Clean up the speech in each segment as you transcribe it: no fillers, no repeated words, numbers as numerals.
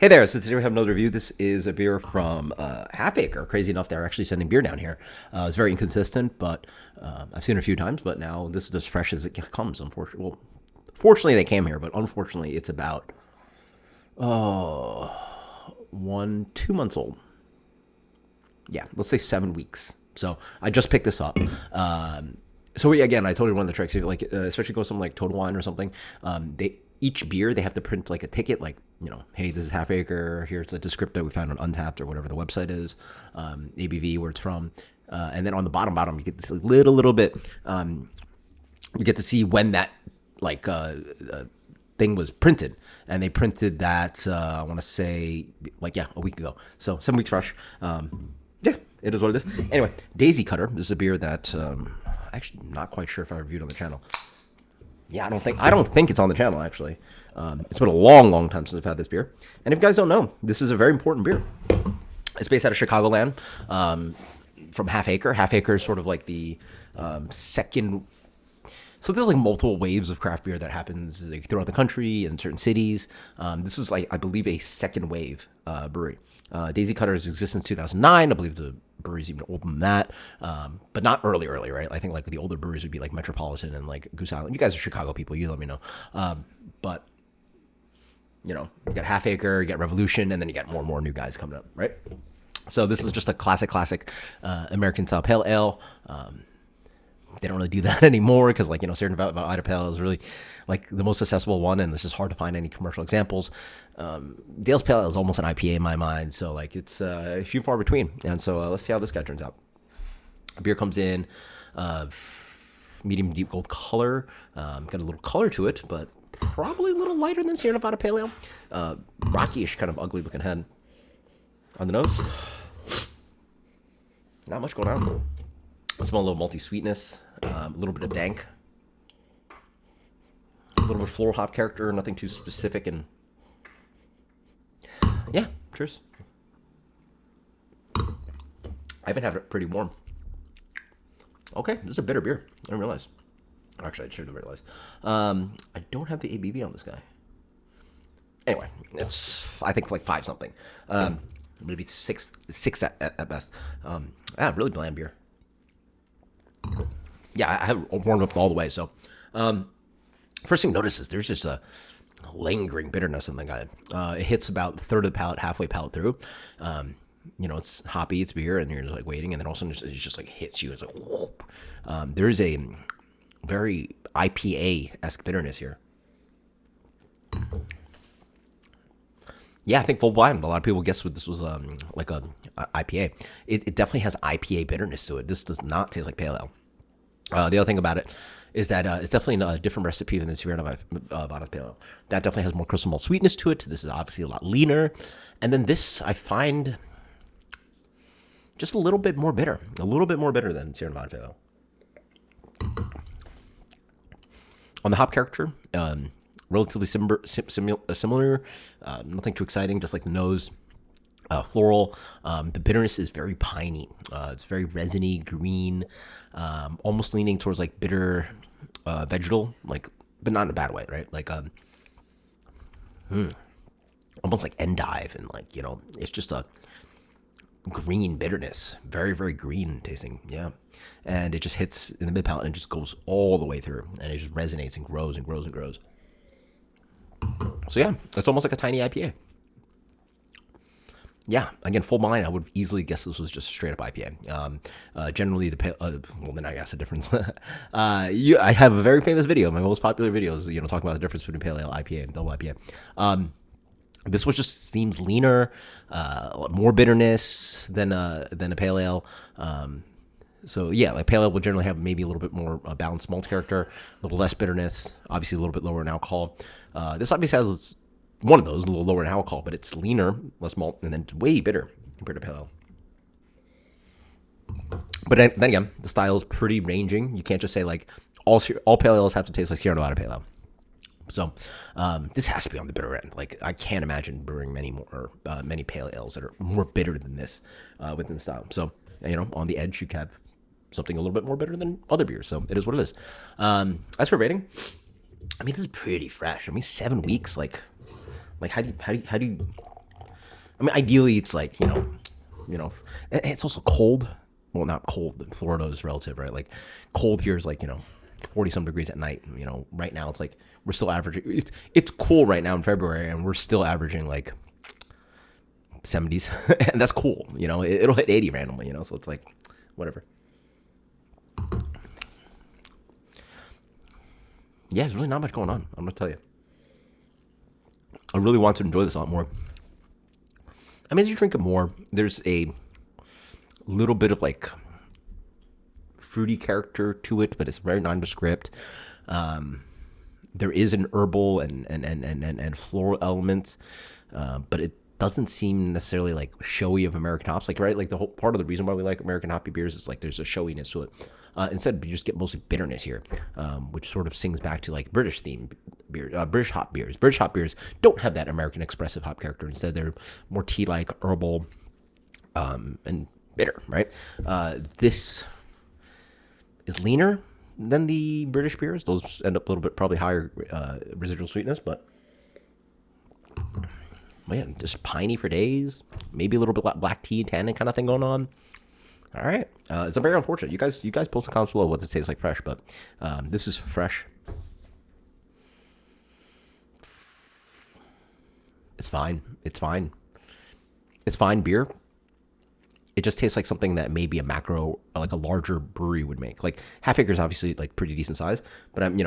Hey there, so today we have another review. This is a beer from Half Acre. Crazy enough, they're actually sending beer down here. It's very inconsistent, but I've seen it a few times, but now this is as fresh as it comes, unfortunately. Well, fortunately they came here, but unfortunately it's about 2 months old. Yeah, let's say 7 weeks. So I just picked this up. Again, I told you one of the tricks, like especially go something like Total Wine or something. They each beer they have to print like a ticket, like hey, this is Half Acre. Here's the descriptor we found on Untapped or whatever the website is, ABV where it's from, and then on the bottom you get this little bit. You get to see when that thing was printed, and they printed that I want to say a week ago. So 7 weeks fresh. Yeah, it is what it is. Anyway, Daisy Cutter. This is a beer that actually not quite sure if I reviewed on the channel. Yeah, I don't think it's on the channel actually. It's been a long time since I've had this beer. And if you guys don't know, this is a very important beer. It's based out of Chicagoland, from Half Acre. Half Acre is sort of like the second. So there's like multiple waves of craft beer that happens throughout the country and certain cities. This is I believe a second wave brewery. Daisy Cutter has existed since 2009. I believe the brewery's even older than that, but not early, right? I think like the older breweries would be like Metropolitan and like Goose Island. You guys are Chicago people. You let me know. But you got Half Acre, you got Revolution, and then you got more and more new guys coming up, right? So this is just a classic American style pale ale. They don't really do that anymore because certain about Ida Pale Ale is really like the most accessible one, and it's just hard to find any commercial examples. Dale's Pale Ale is almost an IPA in my mind, so it's a few far between. And so let's see how this guy turns out. Beer comes in medium deep gold color, got a little color to it, but probably a little lighter than Sierra Nevada Pale Ale. Rocky-ish, kind of ugly looking head on the nose. Not much going on. I smell a little malty sweetness, a little bit of dank, a little bit of floral hop character, nothing too specific, and yeah, cheers. I even have it pretty warm. Okay, this is a bitter beer. I didn't realize. Actually, I should have realized. I don't have the ABV on this guy. Anyway, it's I think like 5 something. Maybe six at best. Really bland beer. Yeah, I have warmed up all the way. So, first thing notice is there's just a lingering bitterness in the guy. It hits about a third of the palate, halfway palate through. It's hoppy, it's beer, and you're just like waiting, and then all of a sudden it just like hits you. It's like whoop. There is a very IPA-esque bitterness here. Yeah, I think full blind. A lot of people guessed what this was like a IPA. It definitely has IPA bitterness to it. This does not taste like pale ale. The other thing about it is that it's definitely a different recipe than the Sierra Nevada Pale Ale. That definitely has more crystal malt sweetness to it. This is obviously a lot leaner. And then this, I find, just a little bit more bitter. A little bit more bitter than Sierra Nevada Pale Ale. On the hop character, relatively similar. Nothing too exciting, just like the nose. Floral. The bitterness is very piney. It's very resiny, green, almost leaning towards like bitter vegetal, but not in a bad way, right? Almost like endive, and it's just a green bitterness, very very green tasting, yeah. And it just hits in the mid palate and just goes all the way through, and it just resonates and grows and grows and grows. So yeah, it's almost like a tiny IPA. Yeah, again, full blind, I would easily guess this was just straight up IPA. Generally, well, then I guess the difference. I have a very famous video. My most popular video is, talking about the difference between pale ale, IPA, and double IPA. This one just seems leaner, more bitterness than a pale ale. So yeah, like pale ale will generally have maybe a little bit more balanced malt character, a little less bitterness, obviously a little bit lower in alcohol. This obviously has one of those, a little lower in alcohol, but it's leaner, less malt, and then way bitter compared to pale ale. But then again, the style is pretty ranging. You can't just say like all pale ales have to taste like Sierra Nevada Pale Ale. So this has to be on the bitter end. Like I can't imagine brewing many pale ales that are more bitter than this within the style. So on the edge, you have something a little bit more bitter than other beers. So it is what it is. As for rating, I mean, this is pretty fresh. I mean, 7 weeks. Like how do you I mean, ideally, it's like it's also cold. Well, not cold. Florida is relative, right? Like cold here is like 40 some degrees at night. Right now it's like we're still averaging. It's cool right now in February, and we're still averaging like 70s, and that's cool. It'll hit 80 randomly. So it's like whatever. Yeah, there's really not much going on. I'm gonna tell you. I really want to enjoy this a lot more. I mean, as you drink it more, there's a little bit of like fruity character to it, but it's very nondescript. There is an herbal and floral element, but it doesn't seem necessarily like showy of American hops. Like, right, like the whole part of the reason why we like American hoppy beers is like there's a showiness to it. Instead, you just get mostly bitterness here, which sort of sings back to like British theme beer, British hop beers. British hop beers don't have that American expressive hop character. Instead, they're more tea-like, herbal, and bitter. Right. This is leaner than the British beers. Those end up a little bit probably higher residual sweetness, but yeah, just piney for days. Maybe a little bit like black tea, tannin kind of thing going on. All right, it's very unfortunate. You guys post in comments below what this tastes like fresh, but this is fresh. It's fine. It's fine. It's fine beer. It just tastes like something that maybe like a larger brewery would make. Like Half Acre is obviously like pretty decent size, but I'm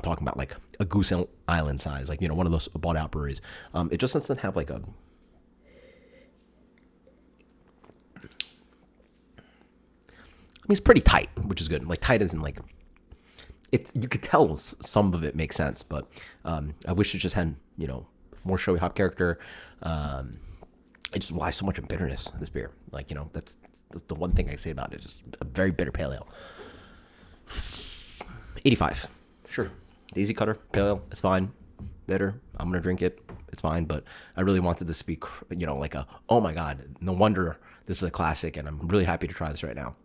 talking about like a Goose Island size, like one of those bought out breweries. It just doesn't have like a. I mean, it's pretty tight, which is good. Like tight isn't like. It's you could tell some of it makes sense, but I wish it just had more showy hop character. It just relies so much on bitterness in this beer. Like, that's the one thing I say about it. Just a very bitter pale ale. 85. Sure. Daisy Cutter, pale ale. It's fine. Bitter. I'm going to drink it. It's fine. But I really wanted this to be, like oh my God, no wonder this is a classic. And I'm really happy to try this right now.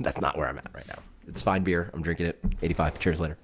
That's not where I'm at right now. It's fine beer. I'm drinking it. 85. Cheers later.